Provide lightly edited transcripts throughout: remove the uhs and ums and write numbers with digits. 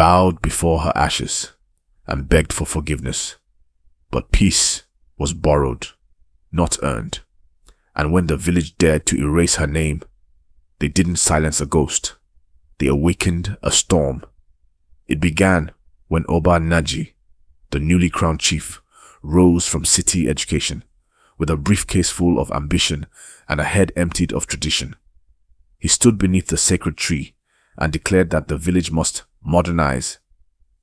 bowed before her ashes and begged for forgiveness. But peace was borrowed, not earned. And when the village dared to erase her name, they didn't silence a ghost. They awakened a storm. It began when Oba Naji, the newly crowned chief, rose from city education with a briefcase full of ambition and a head emptied of tradition. He stood beneath the sacred tree and declared that the village must modernize,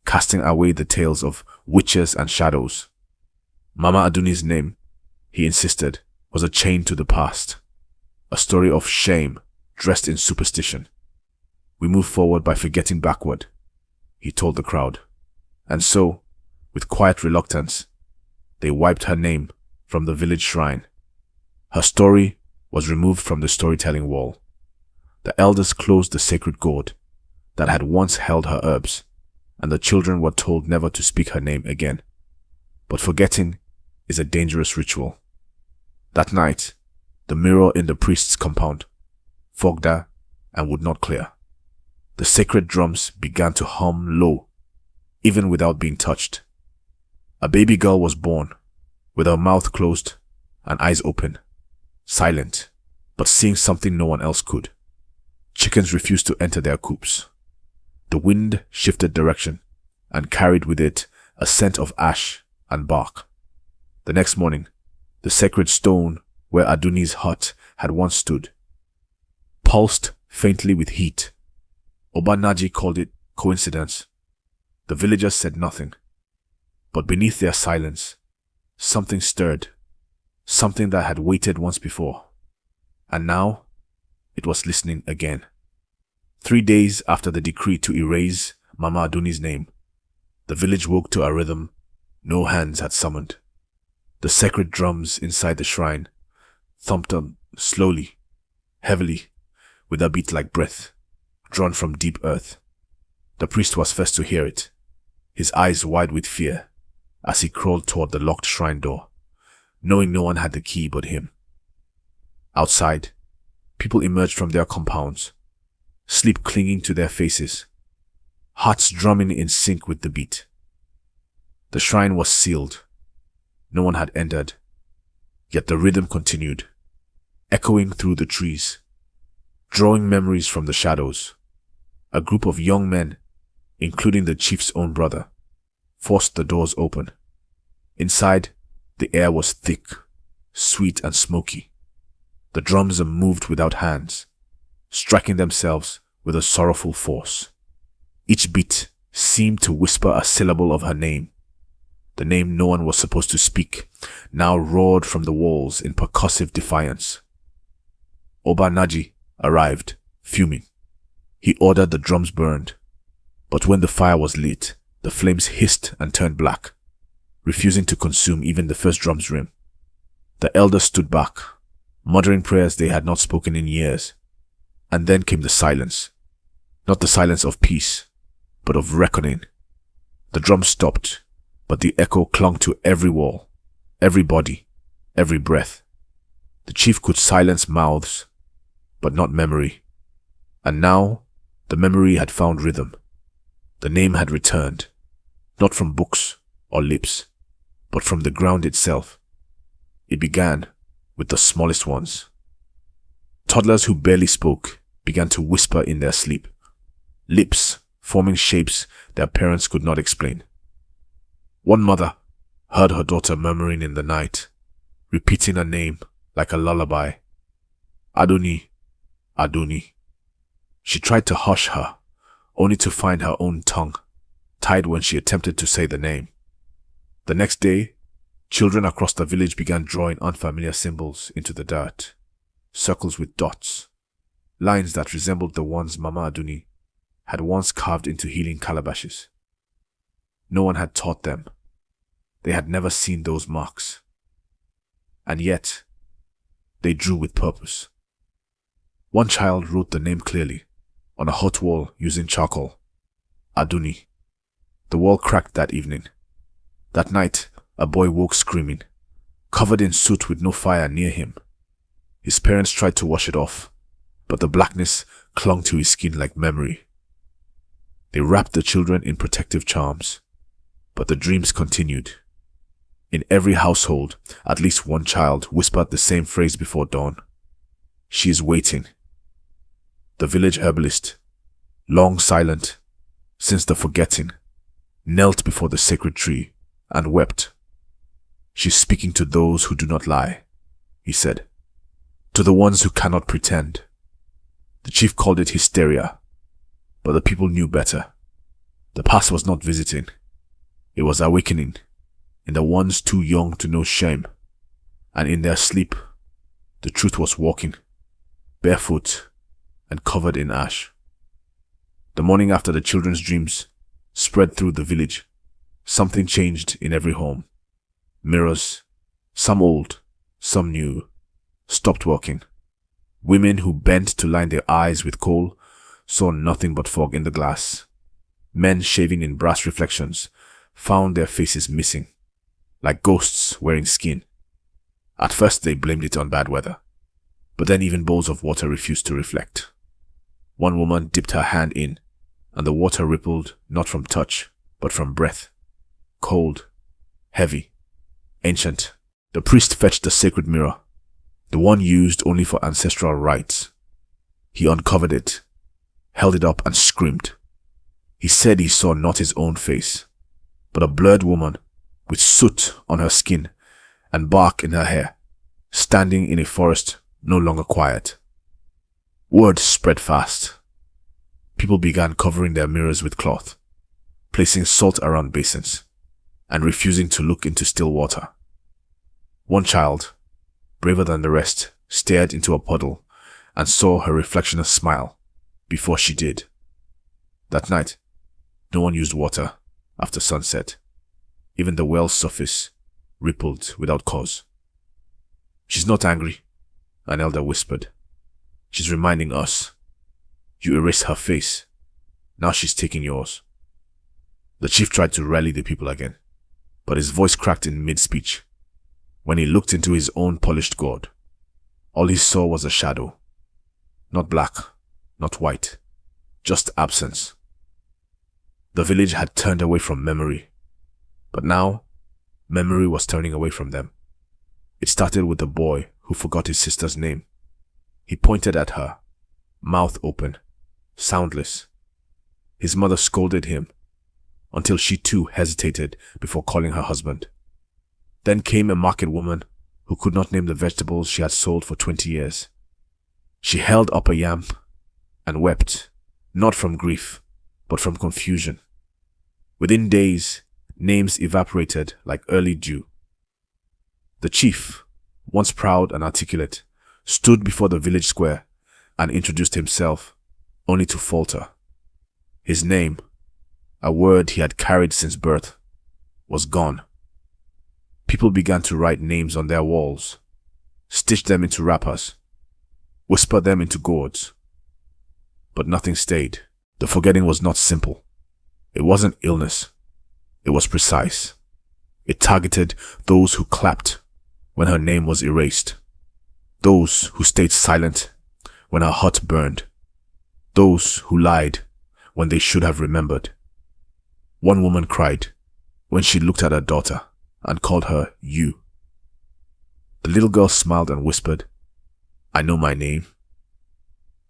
casting away the tales of witches and shadows. Mama Adunni's name, he insisted, was a chain to the past, a story of shame dressed in superstition. We move forward by forgetting backward, he told the crowd. And so, with quiet reluctance, they wiped her name from the village shrine. Her story was removed from the storytelling wall. The elders closed the sacred gourd that had once held her herbs, and the children were told never to speak her name again. But forgetting is a dangerous ritual. That night, the mirror in the priest's compound fogged and would not clear. The sacred drums began to hum low, even without being touched. A baby girl was born, with her mouth closed and eyes open, silent, but seeing something no one else could. Chickens refused to enter their coops. The wind shifted direction and carried with it a scent of ash and bark. The next morning, the sacred stone where Adunni's hut had once stood pulsed faintly with heat. Oba Naji called it coincidence. The villagers said nothing. But beneath their silence, something stirred, something that had waited once before. And now, it was listening again. 3 days after the decree to erase Mama Adunni's name, the village woke to a rhythm no hands had summoned. The sacred drums inside the shrine thumped on slowly, heavily, with a beat like breath, drawn from deep earth. The priest was first to hear it, his eyes wide with fear, as he crawled toward the locked shrine door, knowing no one had the key but him. Outside, people emerged from their compounds, sleep clinging to their faces, hearts drumming in sync with the beat. The shrine was sealed. No one had entered, yet the rhythm continued, echoing through the trees, drawing memories from the shadows. A group of young men, including the chief's own brother, forced the doors open. Inside, the air was thick, sweet and smoky. The drums moved without hands, striking themselves with a sorrowful force. Each beat seemed to whisper a syllable of her name. The name no one was supposed to speak now roared from the walls in percussive defiance. Oba Naji arrived, fuming. He ordered the drums burned, but when the fire was lit, the flames hissed and turned black, refusing to consume even the first drum's rim. The elders stood back, muttering prayers they had not spoken in years. And then came the silence. Not the silence of peace, but of reckoning. The drums stopped, but the echo clung to every wall, every body, every breath. The chief could silence mouths, but not memory. And now, the memory had found rhythm. The name had returned, not from books or lips, but from the ground itself. It began with the smallest ones. Toddlers who barely spoke began to whisper in their sleep, lips forming shapes their parents could not explain. One mother heard her daughter murmuring in the night, repeating a name like a lullaby. Adunni, Adunni. She tried to hush her, only to find her own tongue tied when she attempted to say the name. The next day, children across the village began drawing unfamiliar symbols into the dirt, circles with dots, lines that resembled the ones Mama Adunni had once carved into healing calabashes. No one had taught them. They had never seen those marks. And yet, they drew with purpose. One child wrote the name clearly on a hot wall using charcoal. Adunni. The wall cracked that evening. That night, a boy woke screaming, covered in soot with no fire near him. His parents tried to wash it off, but the blackness clung to his skin like memory. They wrapped the children in protective charms, but the dreams continued. In every household, at least one child whispered the same phrase before dawn. She is waiting. The village herbalist, long silent since the forgetting, knelt before the sacred tree and wept. She's speaking to those who do not lie, he said, to the ones who cannot pretend. The chief called it hysteria, but the people knew better. The past was not visiting. It was awakening in the ones too young to know shame, and in their sleep, the truth was walking, barefoot and covered in ash. The morning after the children's dreams spread through the village, something changed in every home. Mirrors, some old, some new, stopped working. Women who bent to line their eyes with coal saw nothing but fog in the glass. Men shaving in brass reflections found their faces missing, like ghosts wearing skin. At first they blamed it on bad weather, but then even bowls of water refused to reflect. One woman dipped her hand in, and the water rippled not from touch, but from breath. Cold, heavy, ancient. The priest fetched the sacred mirror, the one used only for ancestral rites. He uncovered it, held it up and screamed. He said he saw not his own face, but a blurred woman with soot on her skin and bark in her hair, standing in a forest no longer quiet. Word spread fast. People began covering their mirrors with cloth, placing salt around basins, and refusing to look into still water. One child, braver than the rest, stared into a puddle and saw her reflection smile before she did. That night, no one used water after sunset. Even the well's surface rippled without cause. She's not angry, an elder whispered. She's reminding us. You erased her face. Now she's taking yours. The chief tried to rally the people again, but his voice cracked in mid-speech. When he looked into his own polished gourd, all he saw was a shadow. Not black, not white, just absence. The village had turned away from memory, but now memory was turning away from them. It started with the boy who forgot his sister's name. He pointed at her, mouth open, soundless. His mother scolded him until she too hesitated before calling her husband. Then came a market woman who could not name the vegetables she had sold for 20 years. She held up a yam and wept, not from grief, but from confusion. Within days, names evaporated like early dew. The chief, once proud and articulate, stood before the village square and introduced himself, only to falter. His name, a word he had carried since birth, was gone. People began to write names on their walls, stitch them into wrappers, whisper them into gourds. But nothing stayed. The forgetting was not simple. It wasn't illness. It was precise. It targeted those who clapped when her name was erased, those who stayed silent when her heart burned, those who lied when they should have remembered. One woman cried when she looked at her daughter and called her you. The little girl smiled and whispered, I know my name.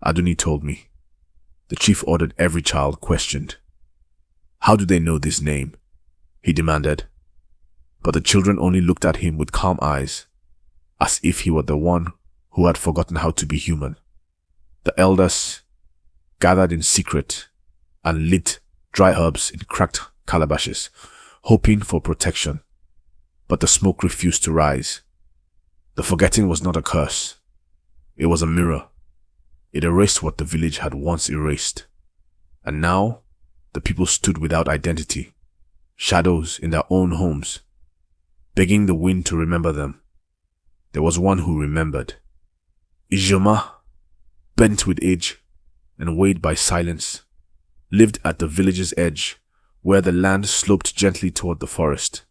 Adunni told me. The chief ordered every child questioned. How do they know this name? He demanded. But the children only looked at him with calm eyes, as if he were the one who had forgotten how to be human. The elders gathered in secret and lit dry herbs in cracked calabashes, hoping for protection. But the smoke refused to rise. The forgetting was not a curse. It was a mirror. It erased what the village had once erased. And now, the people stood without identity, shadows in their own homes, begging the wind to remember them. There was one who remembered. Ijoma, bent with age and weighed by silence, lived at the village's edge, where the land sloped gently toward the forest.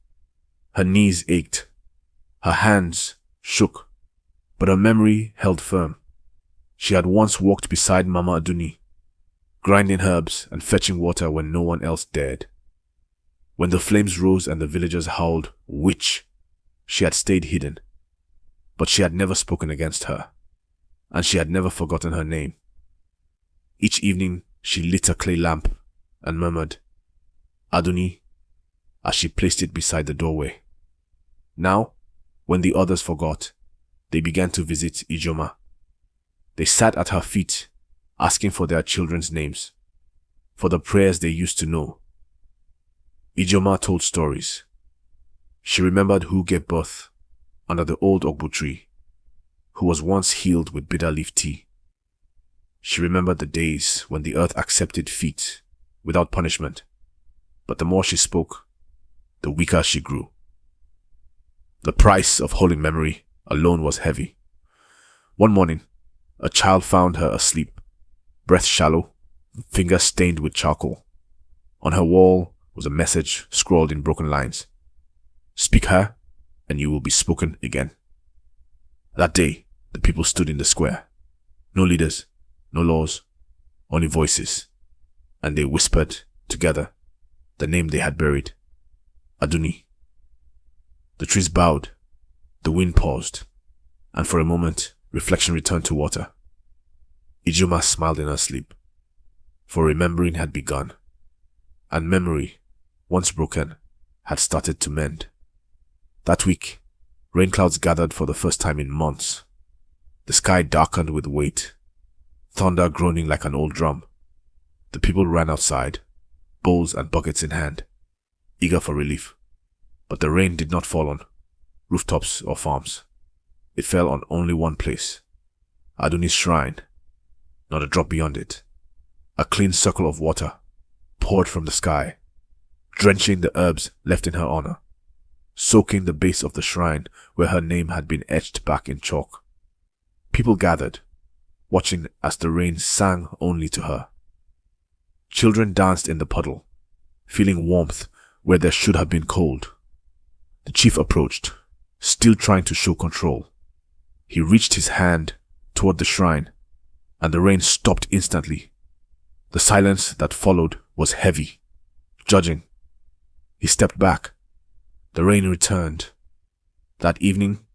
Her knees ached, her hands shook, but her memory held firm. She had once walked beside Mama Adunni, grinding herbs and fetching water when no one else dared. When the flames rose and the villagers howled, "Witch!" she had stayed hidden. But she had never spoken against her, and she had never forgotten her name. Each evening she lit a clay lamp and murmured, "Adunni," as she placed it beside the doorway. Now, when the others forgot, they began to visit Ijoma. They sat at her feet, asking for their children's names, for the prayers they used to know. Ijoma told stories. She remembered who gave birth under the old Ogbu tree, who was once healed with bitter leaf tea. She remembered the days when the earth accepted feet without punishment, but the more she spoke, the weaker she grew. The price of holy memory alone was heavy. One morning, a child found her asleep, breath shallow, fingers stained with charcoal. On her wall was a message scrawled in broken lines. "Speak her, and you will be spoken again." That day, the people stood in the square. No leaders, no laws, only voices. And they whispered together the name they had buried, Adunni. The trees bowed, the wind paused, and for a moment, reflection returned to water. Ijoma smiled in her sleep, for remembering had begun, and memory, once broken, had started to mend. That week, rain clouds gathered for the first time in months. The sky darkened with weight, thunder groaning like an old drum. The people ran outside, bowls and buckets in hand, eager for relief. But the rain did not fall on rooftops or farms. It fell on only one place, Adunni's shrine. Not a drop beyond it. A clean circle of water poured from the sky, drenching the herbs left in her honor, soaking the base of the shrine where her name had been etched back in chalk. People gathered, watching as the rain sang only to her. Children danced in the puddle, feeling warmth where there should have been cold. The chief approached, still trying to show control. He reached his hand toward the shrine, and the rain stopped instantly. The silence that followed was heavy, judging. He stepped back. The rain returned. That evening,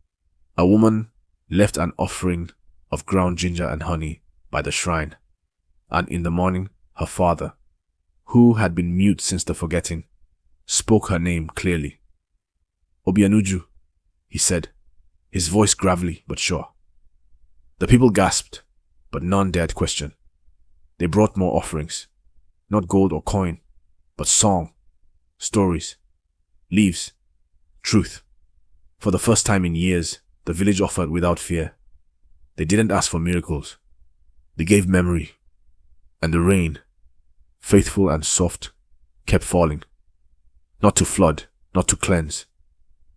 a woman left an offering of ground ginger and honey by the shrine, and in the morning, her father, who had been mute since the forgetting, spoke her name clearly. "Obianuju," he said, his voice gravelly but sure. The people gasped, but none dared question. They brought more offerings, not gold or coin, but song, stories, leaves, truth. For the first time in years, the village offered without fear. They didn't ask for miracles. They gave memory, and the rain, faithful and soft, kept falling. Not to flood, not to cleanse,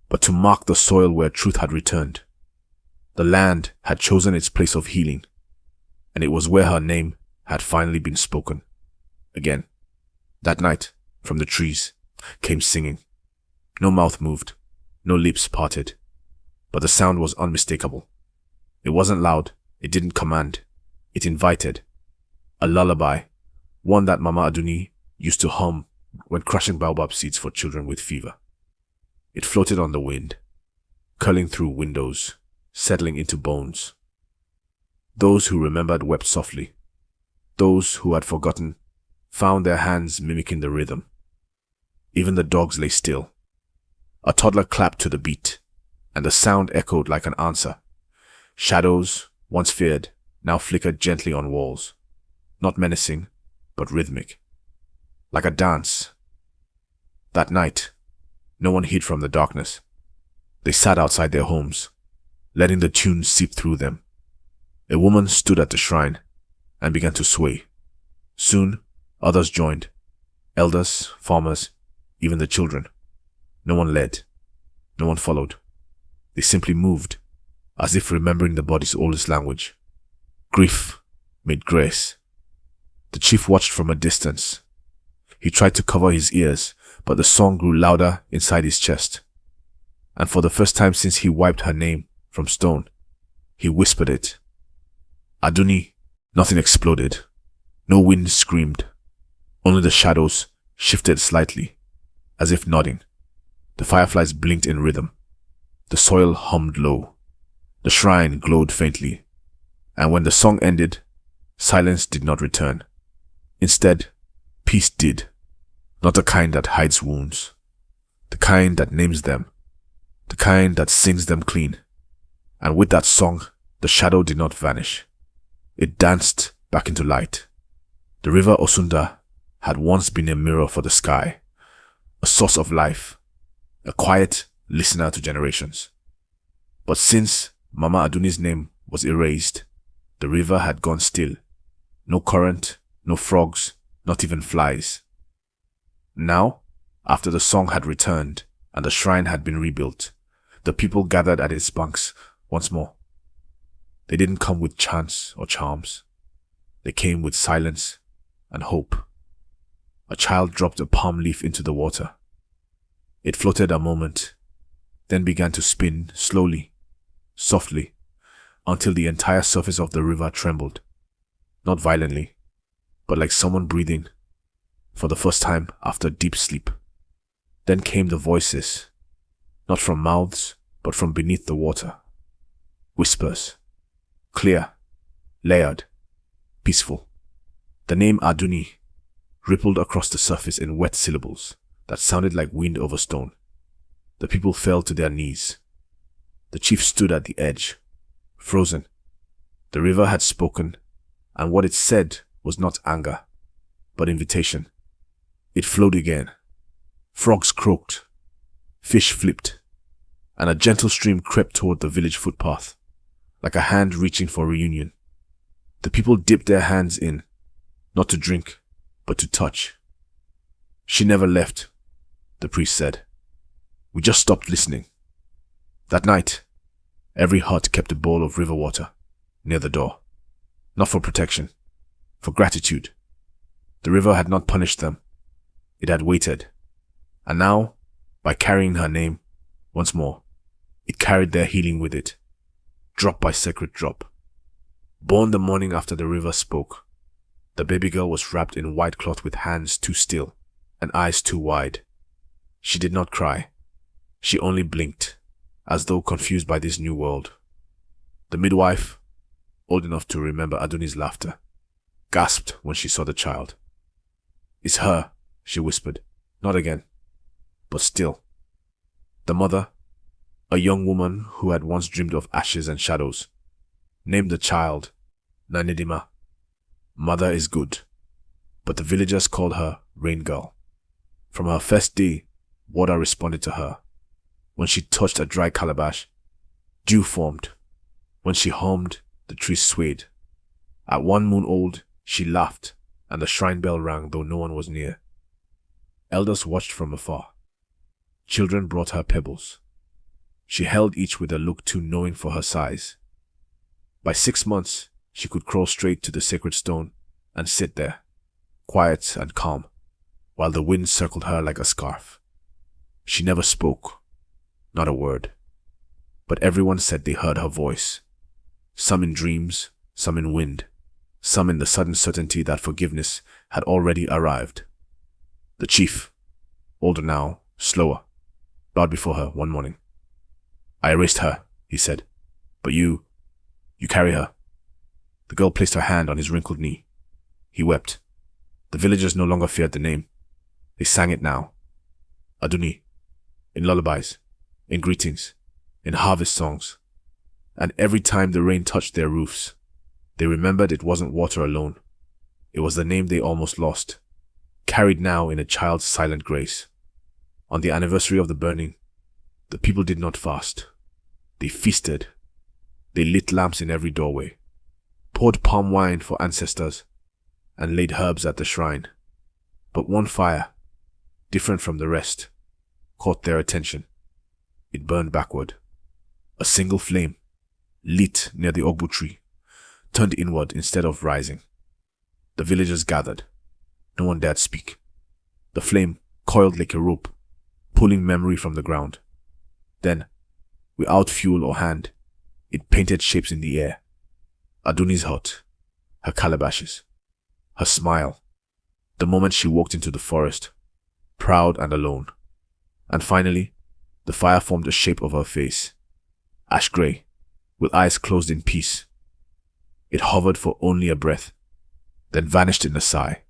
but to mark the soil where truth had returned. The land had chosen its place of healing, and it was where her name had finally been spoken. Again, that night, from the trees, came singing. No mouth moved, no lips parted, but the sound was unmistakable. It wasn't loud, it didn't command, it invited. A lullaby, one that Mama Adunni used to hum when crushing baobab seeds for children with fever. It floated on the wind, curling through windows, settling into bones. Those who remembered wept softly. Those who had forgotten found their hands mimicking the rhythm. Even the dogs lay still. A toddler clapped to the beat, and the sound echoed like an answer. Shadows, once feared, now flickered gently on walls, not menacing, but rhythmic, like a dance. That night, no one hid from the darkness. They sat outside their homes, letting the tunes seep through them. A woman stood at the shrine and began to sway. Soon, others joined, elders, farmers, even the children. No one led, no one followed. They simply moved, as if remembering the body's oldest language. Grief made grace. The chief watched from a distance. He tried to cover his ears, but the song grew louder inside his chest. And for the first time since he wiped her name from stone, he whispered it. Adunni. Nothing exploded, No wind screamed. Only the shadows shifted slightly, as if nodding. The fireflies blinked in rhythm. The soil hummed low. The shrine glowed faintly. And when the song ended, silence did not return. Instead, peace did. Not the kind that hides wounds. The kind that names them. The kind that sings them clean. And with that song, the shadow did not vanish. It danced back into light. The river Osunda had once been a mirror for the sky, a source of life, a quiet listener to generations. But since Mama Adunni's name was erased, the river had gone still. No current, no frogs, not even flies. Now, after the song had returned and the shrine had been rebuilt, the people gathered at its banks once more. They didn't come with chants or charms. They came with silence and hope. A child dropped a palm leaf into the water. It floated a moment, then began to spin slowly, softly, until the entire surface of the river trembled. Not violently, but like someone breathing for the first time after deep sleep. Then came the voices, not from mouths, but from beneath the water. Whispers, clear, layered, peaceful. The name Adunni rippled across the surface in wet syllables that sounded like wind over stone. The people fell to their knees. The chief stood at the edge, frozen. The river had spoken, and what it said was not anger, but invitation. It flowed again. Frogs croaked, fish flipped, and a gentle stream crept toward the village footpath, like a hand reaching for reunion. The people dipped their hands in, not to drink, but to touch. She never left, the priest said. We just stopped listening. That night, every hut kept a bowl of river water near the door. Not for protection, for gratitude. The river had not punished them. It had waited. And now, by carrying her name, once more, it carried their healing with it, drop by sacred drop. Born the morning after the river spoke, the baby girl was wrapped in white cloth with hands too still and eyes too wide. She did not cry. She only blinked, as though confused by this new world. The midwife, old enough to remember Adunni's laughter, gasped when she saw the child. It's her, she whispered. Not again. But still. The mother, a young woman who had once dreamed of ashes and shadows, named the child Nanedima. Mother is good, but the villagers called her Rain Girl. From her first day, water responded to her. When she touched a dry calabash, dew formed. When she hummed, the trees swayed. At 1 moon old, she laughed, and the shrine bell rang though no one was near. Elders watched from afar. Children brought her pebbles. She held each with a look too knowing for her size. By 6 months, she could crawl straight to the sacred stone and sit there, quiet and calm, while the wind circled her like a scarf. She never spoke, not a word. But everyone said they heard her voice. Some in dreams, some in wind, some in the sudden certainty that forgiveness had already arrived. The chief, older now, slower, bowed before her one morning. I erased her, he said, but you carry her. The girl placed her hand on his wrinkled knee. He wept. The villagers no longer feared the name. They sang it now. Adunni, in lullabies, in greetings, in harvest songs. And every time the rain touched their roofs, they remembered it wasn't water alone. It was the name they almost lost, carried now in a child's silent grace. On the anniversary of the burning, the people did not fast. They feasted. They lit lamps in every doorway, poured palm wine for ancestors, and laid herbs at the shrine. But one fire, different from the rest, caught their attention. It burned backward. A single flame, lit near the ogbu tree, turned inward instead of rising. The villagers gathered. No one dared speak. The flame coiled like a rope, pulling memory from the ground. Then, without fuel or hand, it painted shapes in the air. Adunni's hut, her calabashes, her smile, the moment she walked into the forest, proud and alone. And finally, the fire formed a shape of her face, ash grey, with eyes closed in peace. It hovered for only a breath, then vanished in a sigh.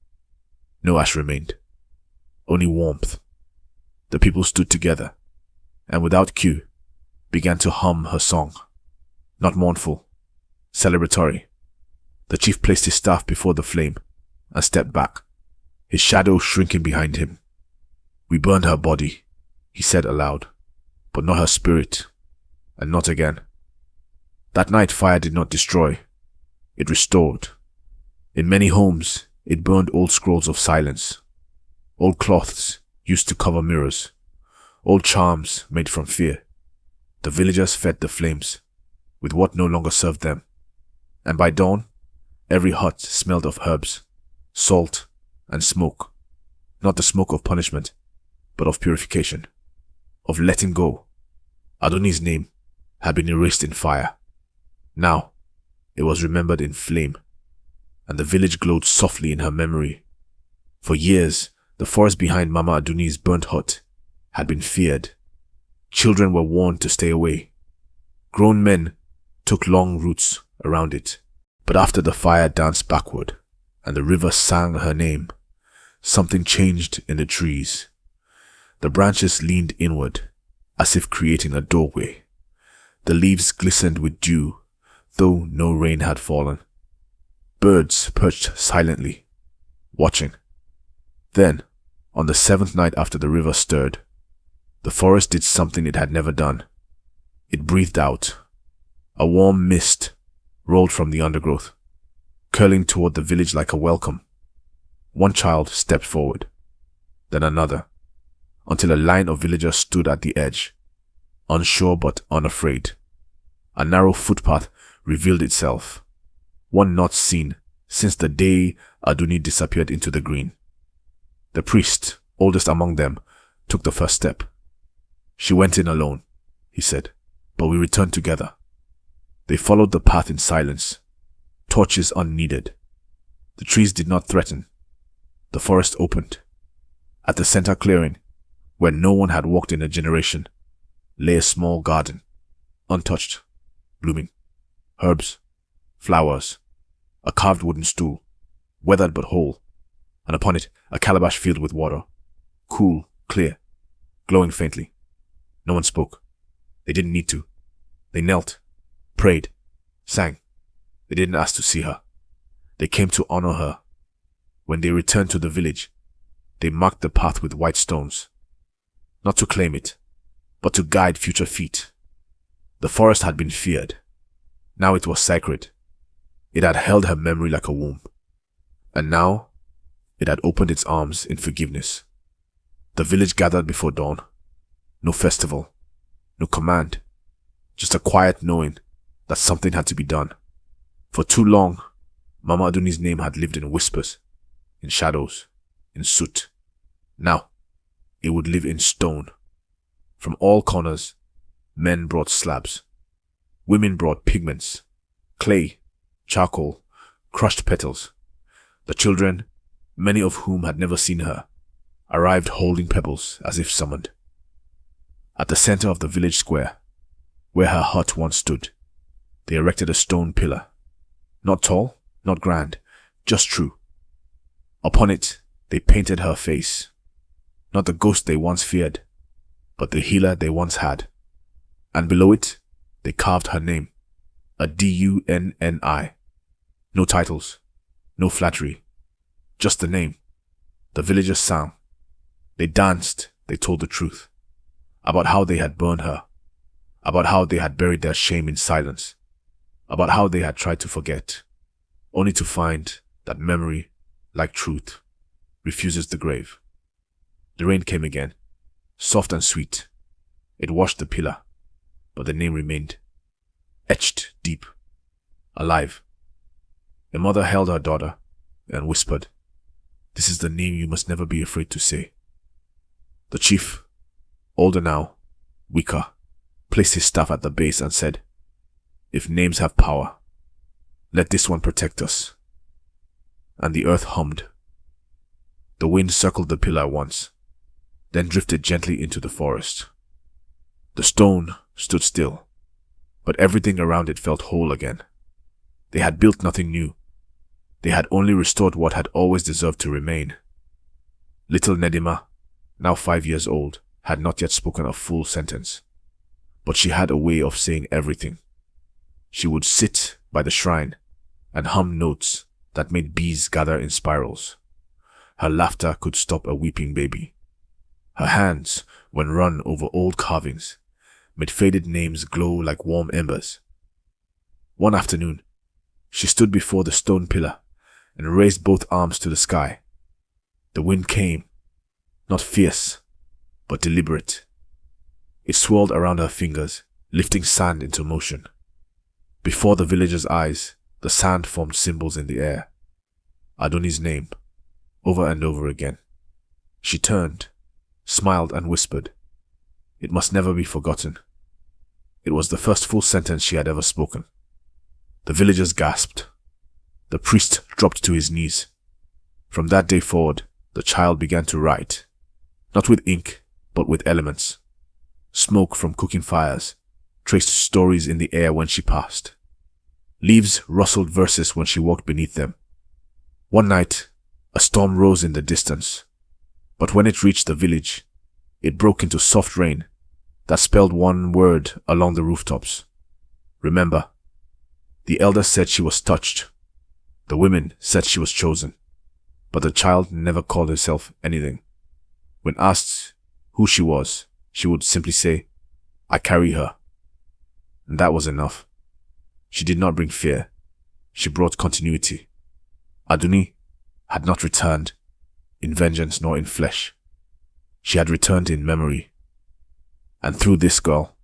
No ash remained, only warmth. The people stood together, and without cue, began to hum her song. Not mournful, celebratory. The chief placed his staff before the flame and stepped back, his shadow shrinking behind him. "We burned her body," he said aloud, "but not her spirit, and not again." That night fire did not destroy, it restored. In many homes, it burned old scrolls of silence, old cloths used to cover mirrors, old charms made from fear. The villagers fed the flames with what no longer served them, and by dawn, every hut smelled of herbs, salt, and smoke. Not the smoke of punishment, but of purification, of letting go. Adunni's name had been erased in fire. Now, it was remembered in flame, and the village glowed softly in her memory. For years, the forest behind Mama Adunni's burnt hut had been feared. Children were warned to stay away. Grown men took long routes around it. But after the fire danced backward and the river sang her name, something changed in the trees. The branches leaned inward, as if creating a doorway. The leaves glistened with dew, though no rain had fallen. Birds perched silently, watching. Then, on the 7th night after the river stirred, the forest did something it had never done. It breathed out. A warm mist rolled from the undergrowth, curling toward the village like a welcome. One child stepped forward, then another, until a line of villagers stood at the edge, unsure but unafraid. A narrow footpath revealed itself, one not seen since the day Adunni disappeared into the green. The priest, oldest among them, took the first step. "She went in alone," he said, "but we returned together." They followed the path in silence, torches unneeded. The trees did not threaten. The forest opened. At the center clearing, where no one had walked in a generation, lay a small garden, untouched, blooming. Herbs, flowers, a carved wooden stool, weathered but whole, and upon it a calabash filled with water, cool, clear, glowing faintly. No one spoke. They didn't need to. They knelt, prayed, sang. They didn't ask to see her. They came to honor her. When they returned to the village, they marked the path with white stones, not to claim it, but to guide future feet. The forest had been feared. Now it was sacred. It had held her memory like a womb. And now, it had opened its arms in forgiveness. The village gathered before dawn. No festival, no command, just a quiet knowing that something had to be done. For too long, Mama Adunni's name had lived in whispers, in shadows, in soot. Now, it would live in stone. From all corners, men brought slabs. Women brought pigments, clay, charcoal, crushed petals. The children, many of whom had never seen her, arrived holding pebbles as if summoned. At the center of the village square, where her hut once stood, they erected a stone pillar. Not tall, not grand, just true. Upon it, they painted her face. Not the ghost they once feared, but the healer they once had. And below it, they carved her name, a Dunni. No titles, no flattery, just the name. The villagers sang. They danced, they told the truth. About how they had burned her. About how they had buried their shame in silence. About how they had tried to forget, only to find that memory, like truth, refuses the grave. The rain came again, soft and sweet. It washed the pillar, but the name remained, etched deep, alive. A mother held her daughter and whispered, "This is the name you must never be afraid to say." The chief, older now, weaker, placed his staff at the base and said, "If names have power, let this one protect us." and the earth hummed. The wind circled the pillar once, then drifted gently into the forest. The stone stood still, but everything around it felt whole again. They had built nothing new. They had only restored what had always deserved to remain. Little Nedima, now 5 years old, had not yet spoken a full sentence, but she had a way of saying everything. She would sit by the shrine and hum notes that made bees gather in spirals. Her laughter could stop a weeping baby. Her hands, when run over old carvings, made faded names glow like warm embers. One afternoon, she stood before the stone pillar and raised both arms to the sky. The wind came, not fierce, but deliberate. It swirled around her fingers, lifting sand into motion. Before the villagers' eyes, the sand formed symbols in the air. Adunni's name, over and over again. She turned, smiled and whispered. It must never be forgotten. It was the first full sentence she had ever spoken. The villagers gasped. The priest dropped to his knees. From that day forward, the child began to write, not with ink, but with elements. Smoke from cooking fires traced stories in the air when she passed. Leaves rustled verses when she walked beneath them. One night, a storm rose in the distance, but when it reached the village, it broke into soft rain that spelled one word along the rooftops. Remember. The elders said she was touched. The women said she was chosen. But the child never called herself anything. When asked who she was, she would simply say, "I carry her." And that was enough. She did not bring fear. She brought continuity. Adunni had not returned in vengeance nor in flesh. She had returned in memory. And through this girl,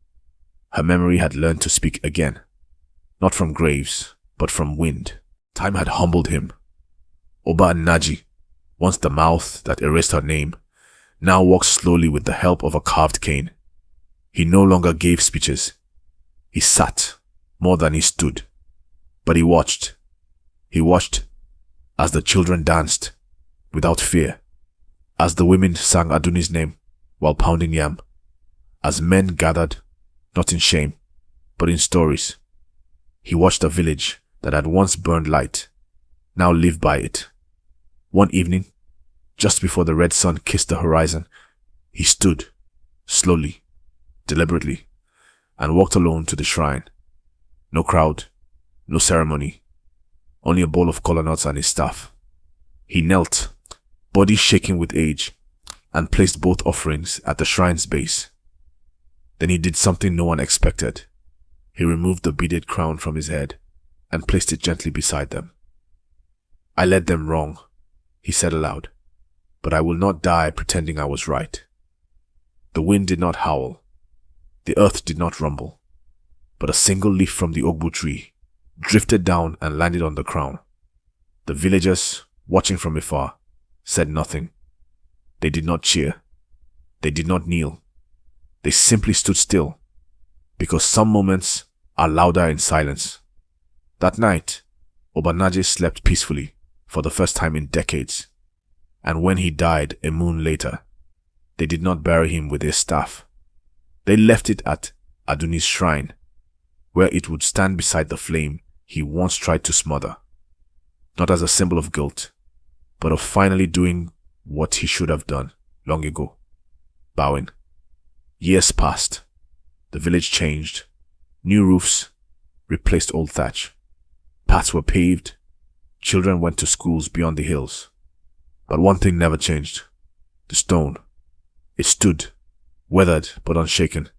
her memory had learned to speak again. Not from graves, but from wind. Time had humbled him. Oba Naji, once the mouth that erased her name, now walked slowly with the help of a carved cane. He no longer gave speeches. He sat more than he stood. But he watched. He watched as the children danced without fear, as the women sang Adunni's name while pounding yam, as men gathered, not in shame, but in stories. He watched a village that had once burned light, now live by it. One evening, just before the red sun kissed the horizon, he stood, slowly, deliberately, and walked alone to the shrine. No crowd, no ceremony, only a bowl of kola nuts and his staff. He knelt, body shaking with age, and placed both offerings at the shrine's base. Then he did something no one expected. He removed the beaded crown from his head and placed it gently beside them. "I led them wrong," he said aloud, "but I will not die pretending I was right." The wind did not howl. The earth did not rumble. But a single leaf from the ogbu tree drifted down and landed on the crown. The villagers, watching from afar, said nothing. They did not cheer. They did not kneel. They simply stood still, because some moments are louder in silence. That night, Obanaje slept peacefully for the first time in decades, and when he died a moon later, they did not bury him with his staff. They left it at Adunni's shrine, where it would stand beside the flame he once tried to smother, not as a symbol of guilt, but of finally doing what he should have done long ago, bowing. Years passed. The village changed. New roofs replaced old thatch. Paths were paved. Children went to schools beyond the hills. But one thing never changed. The stone. It stood, weathered but unshaken,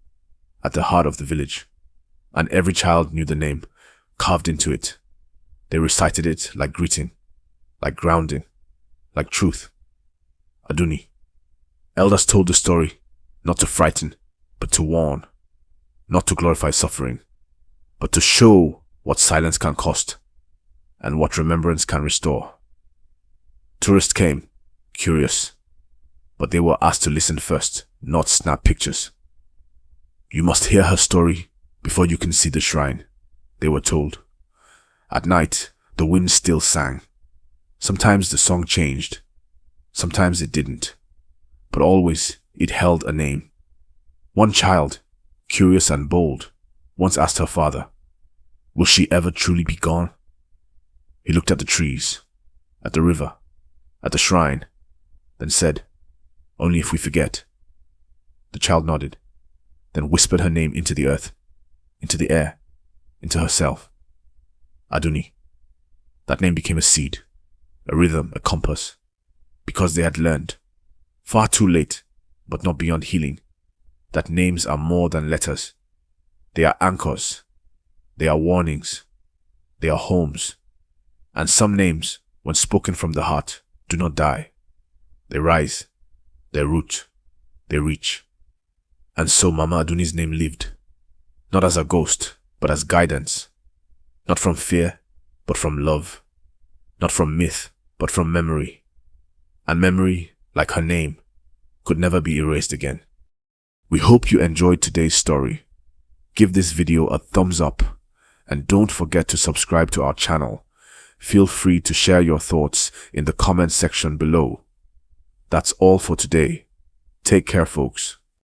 at the heart of the village. And every child knew the name, carved into it. They recited it like greeting, like grounding, like truth. Adunni. Elders told the story, not to frighten, but to warn. Not to glorify suffering, but to show what silence can cost and what remembrance can restore. Tourists came, curious, but they were asked to listen first, not snap pictures. "You must hear her story before you can see the shrine," they were told. At night, the wind still sang. Sometimes the song changed, sometimes it didn't, but always it held a name. One child, curious and bold, once asked her father, "Will she ever truly be gone?" He looked at the trees, at the river, at the shrine, then said, "Only if we forget." The child nodded, then whispered her name into the earth, into the air, into herself. Adunni. That name became a seed, a rhythm, a compass, because they had learned, far too late, but not beyond healing, that names are more than letters. They are anchors, they are warnings, they are homes, and some names, when spoken from the heart, do not die. They rise, they root, they reach. And so Mama Adunni's name lived, not as a ghost, but as guidance, not from fear, but from love, not from myth, but from memory. And memory, like her name, could never be erased again. We hope you enjoyed today's story. Give this video a thumbs up and don't forget to subscribe to our channel. Feel free to share your thoughts in the comment section below. That's all for today. Take care, folks.